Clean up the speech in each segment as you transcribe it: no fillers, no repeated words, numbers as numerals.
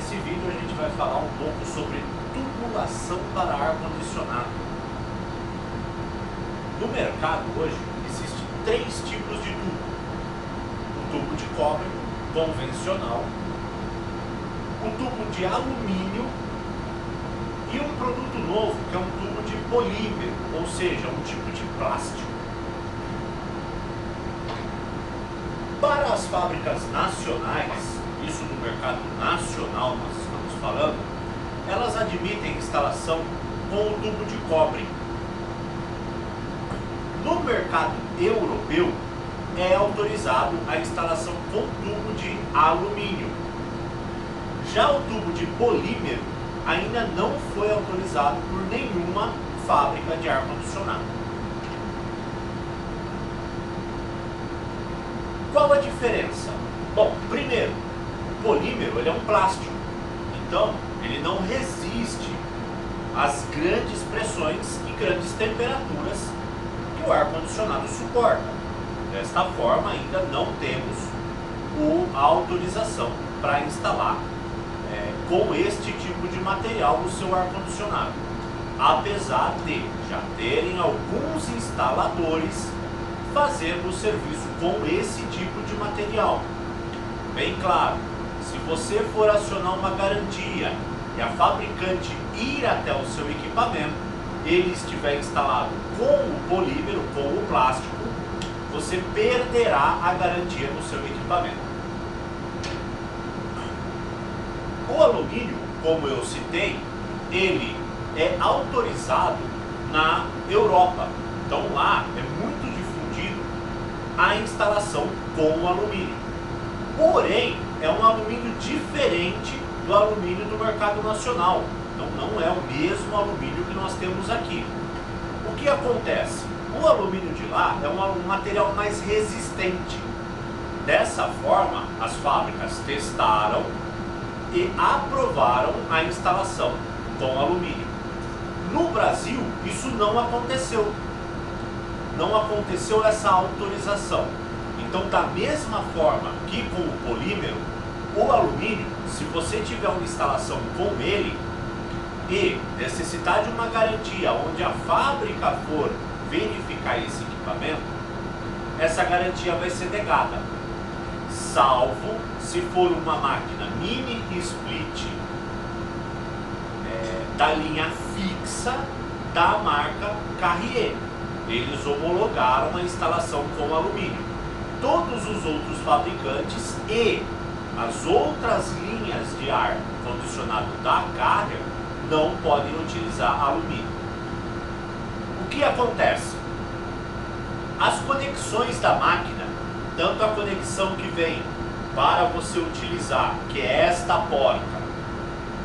Nesse vídeo a gente vai falar um pouco sobre tubulação para ar-condicionado. No mercado hoje existem 3 tipos de tubo: o tubo de cobre convencional, o tubo de alumínio e um produto novo que é um tubo de polímero, ou seja, um tipo de plástico. Para as fábricas nacionais, isso no mercado nacional nós estamos falando, elas admitem instalação com o tubo de cobre. No mercado europeu é autorizado a instalação com tubo de alumínio. Já o tubo de polímero ainda não foi autorizado por nenhuma fábrica de ar-condicionado. Qual a diferença? Bom, primeiro, o polímero ele é um plástico, então ele não resiste às grandes pressões e grandes temperaturas que o ar-condicionado suporta. Desta forma, ainda não temos a autorização para instalar com este tipo de material no seu ar-condicionado, apesar de já terem alguns instaladores fazendo o serviço com esse tipo de material. Bem claro, se você for acionar uma garantia e a fabricante ir até o seu equipamento, ele estiver instalado com o polímero, com o plástico, você perderá a garantia no seu equipamento. O alumínio, como eu citei, ele é autorizado na Europa. Então lá é muito difundido a instalação com o alumínio. Porém, é um alumínio diferente do alumínio do mercado nacional. Então não é o mesmo alumínio que nós temos aqui. O que acontece? O alumínio de lá é um material mais resistente. Dessa forma, as fábricas testaram e aprovaram a instalação com alumínio. No Brasil, isso não aconteceu. Não aconteceu essa autorização. Então, da mesma forma que com o polímero, o alumínio, se você tiver uma instalação com ele e necessitar de uma garantia onde a fábrica for verificar esse equipamento, essa garantia vai ser negada, salvo se for uma máquina mini split da linha fixa da marca Carrier. Eles homologaram a instalação com alumínio. Todos os outros fabricantes e as outras linhas de ar condicionado da Carrier não podem utilizar alumínio. O que acontece? As conexões da máquina, tanto a conexão que vem para você utilizar, que é esta porca,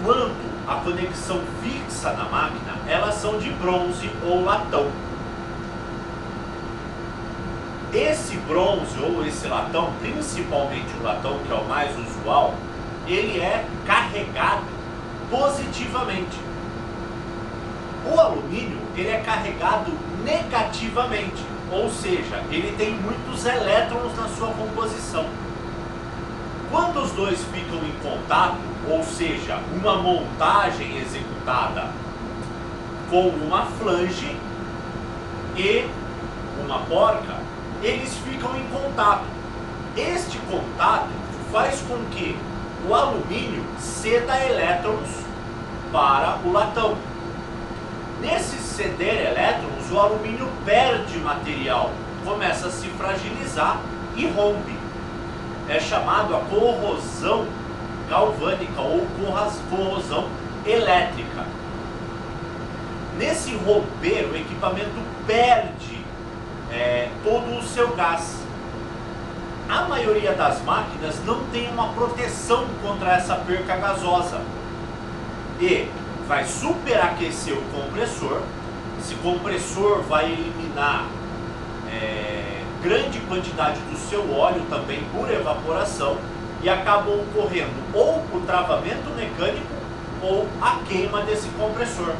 quanto a conexão fixa na máquina, elas são de bronze ou latão. Esse bronze ou esse latão, principalmente o latão, que é o mais usual, ele é carregado positivamente. O alumínio, ele é carregado negativamente, ou seja, ele tem muitos elétrons na sua composição. Quando os dois ficam em contato, ou seja, uma montagem executada com uma flange e uma porca, eles ficam em contato. Este contato faz com que o alumínio ceda elétrons para o latão. Nesse ceder elétrons, o alumínio perde material, começa a se fragilizar e rompe. É chamado a corrosão galvânica ou corrosão elétrica. Nesse romper, o equipamento perde todo o seu gás. A maioria das máquinas não tem uma proteção contra essa perca gasosa e vai superaquecer o compressor. Esse compressor vai eliminar grande quantidade do seu óleo também por evaporação e acaba ocorrendo ou o travamento mecânico ou a queima desse compressor,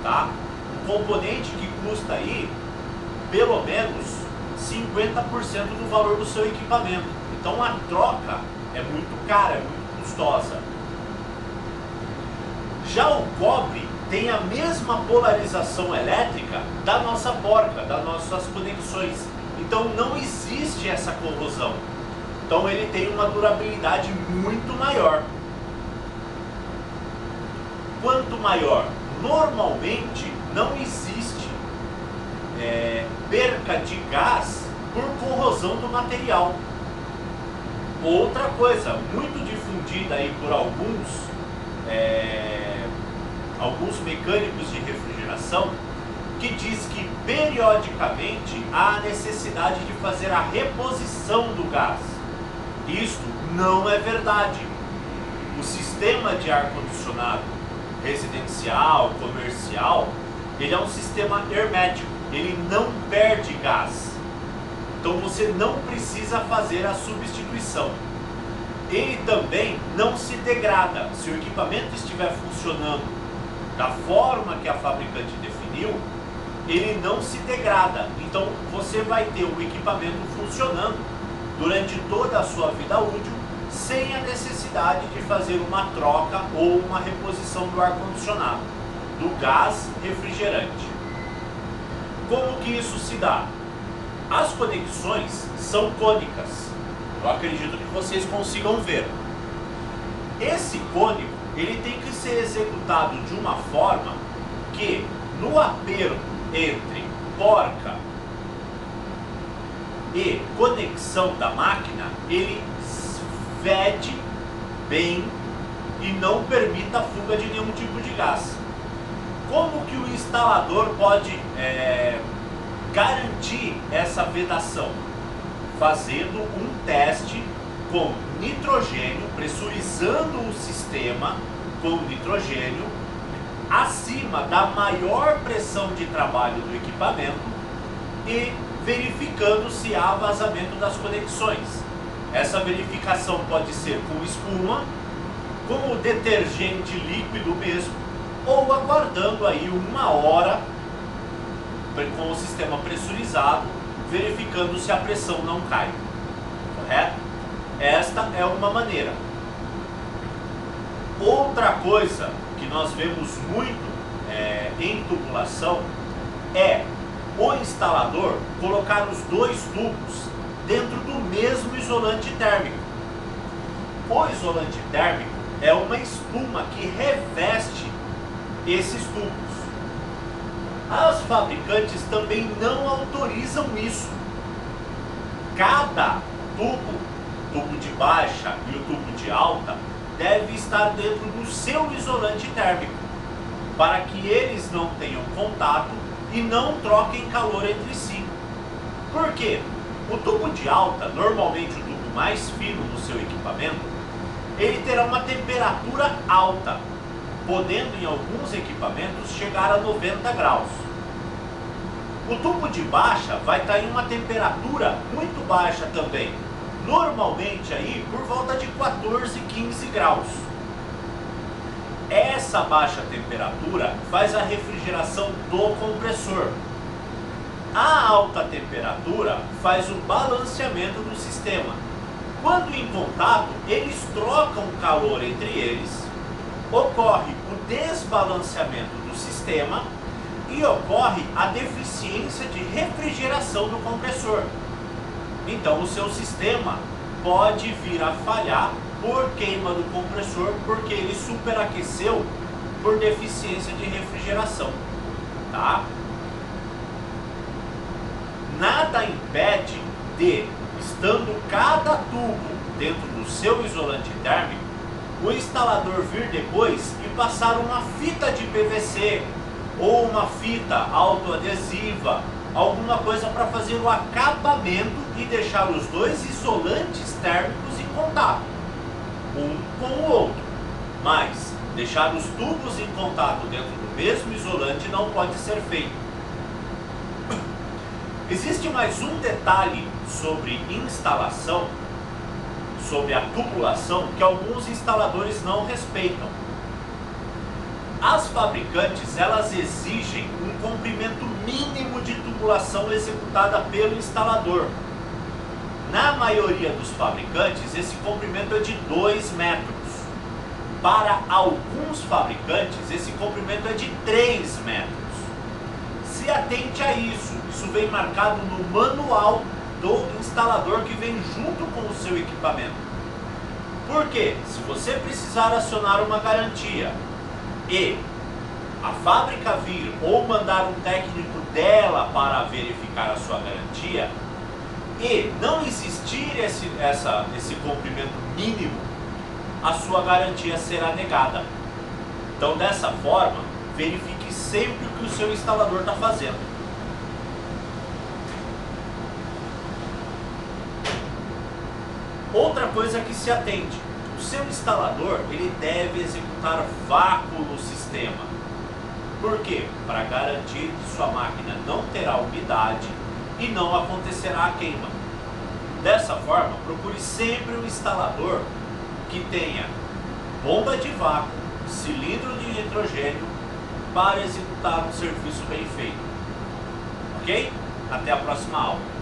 tá? Um componente que custa aí pelo menos 50% do valor do seu equipamento. Então a troca é muito cara, é muito custosa. Já o cobre tem a mesma polarização elétrica da nossa porca, das nossas conexões. Então não existe essa corrosão. Então ele tem uma durabilidade muito maior. Quanto maior, normalmente não existe perca de gás por corrosão do material. Outra coisa muito difundida aí por alguns mecânicos de refrigeração, que diz que periodicamente há a necessidade de fazer a reposição do gás. Isto não é verdade. O sistema de ar-condicionado residencial, comercial, ele é um sistema hermético, ele não perde gás. Então você não precisa fazer a substituição. Ele também não se degrada. Se o equipamento estiver funcionando da forma que a fabricante definiu, ele não se degrada. Então você vai ter o equipamento funcionando durante toda a sua vida útil, sem a necessidade de fazer uma troca ou uma reposição do ar-condicionado, do gás refrigerante. Como que isso se dá? As conexões são cônicas. Eu acredito que vocês consigam ver. Esse cônico, ele tem que ser executado de uma forma que, no aperto entre porca e conexão da máquina, ele vede bem e não permita a fuga de nenhum tipo de gás. Como que o instalador pode garantir essa vedação? Fazendo um teste com nitrogênio, pressurizando o sistema com nitrogênio acima da maior pressão de trabalho do equipamento e verificando se há vazamento das conexões. Essa verificação pode ser com espuma, com o detergente líquido mesmo, ou aguardando aí 1 hora com o sistema pressurizado, verificando se a pressão não cai. Correto? Esta é uma maneira. Outra coisa que nós vemos muito em tubulação é o instalador colocar os dois tubos dentro do mesmo isolante térmico. O isolante térmico é uma espuma que reveste esses tubos. As fabricantes também não autorizam isso. Cada tubo de baixa e o tubo de alta, deve estar dentro do seu isolante térmico, para que eles não tenham contato e não troquem calor entre si. Por quê? O tubo de alta, normalmente o tubo mais fino no seu equipamento, ele terá uma temperatura alta, podendo em alguns equipamentos chegar a 90 graus. O tubo de baixa vai estar em uma temperatura muito baixa também, normalmente aí por volta de 14, 15 graus. Essa baixa temperatura faz a refrigeração do compressor. A alta temperatura faz o balanceamento do sistema. Quando em contato, eles trocam calor entre eles, ocorre o desbalanceamento do sistema e ocorre a deficiência de refrigeração do compressor. Então o seu sistema pode vir a falhar por queima do compressor, porque ele superaqueceu por deficiência de refrigeração, tá? Nada impede de, estando cada tubo dentro do seu isolante térmico, o instalador vir depois e passar uma fita de PVC ou uma fita autoadesiva, alguma coisa para fazer o acabamento e deixar os dois isolantes térmicos em contato, um com o outro. Mas deixar os tubos em contato dentro do mesmo isolante não pode ser feito. Existe mais um detalhe sobre instalação, sobre a tubulação, que alguns instaladores não respeitam. As fabricantes, elas exigem um comprimento mínimo de tubulação executada pelo instalador. Na maioria dos fabricantes, esse comprimento é de 2 metros. Para alguns fabricantes, esse comprimento é de 3 metros. Se atente a isso, isso vem marcado no manual do instalador que vem junto com o seu equipamento. Por quê? Se você precisar acionar uma garantia e a fábrica vir ou mandar um técnico dela para verificar a sua garantia e não existir esse comprimento mínimo, a sua garantia será negada. Então, dessa forma, verifique sempre o que o seu instalador está fazendo. Outra coisa que se atente, o seu instalador ele deve executar vácuo no sistema. Por quê? Para garantir que sua máquina não terá umidade e não acontecerá a queima. Dessa forma, procure sempre um instalador que tenha bomba de vácuo, cilindro de nitrogênio para executar um serviço bem feito. Ok? Até a próxima aula.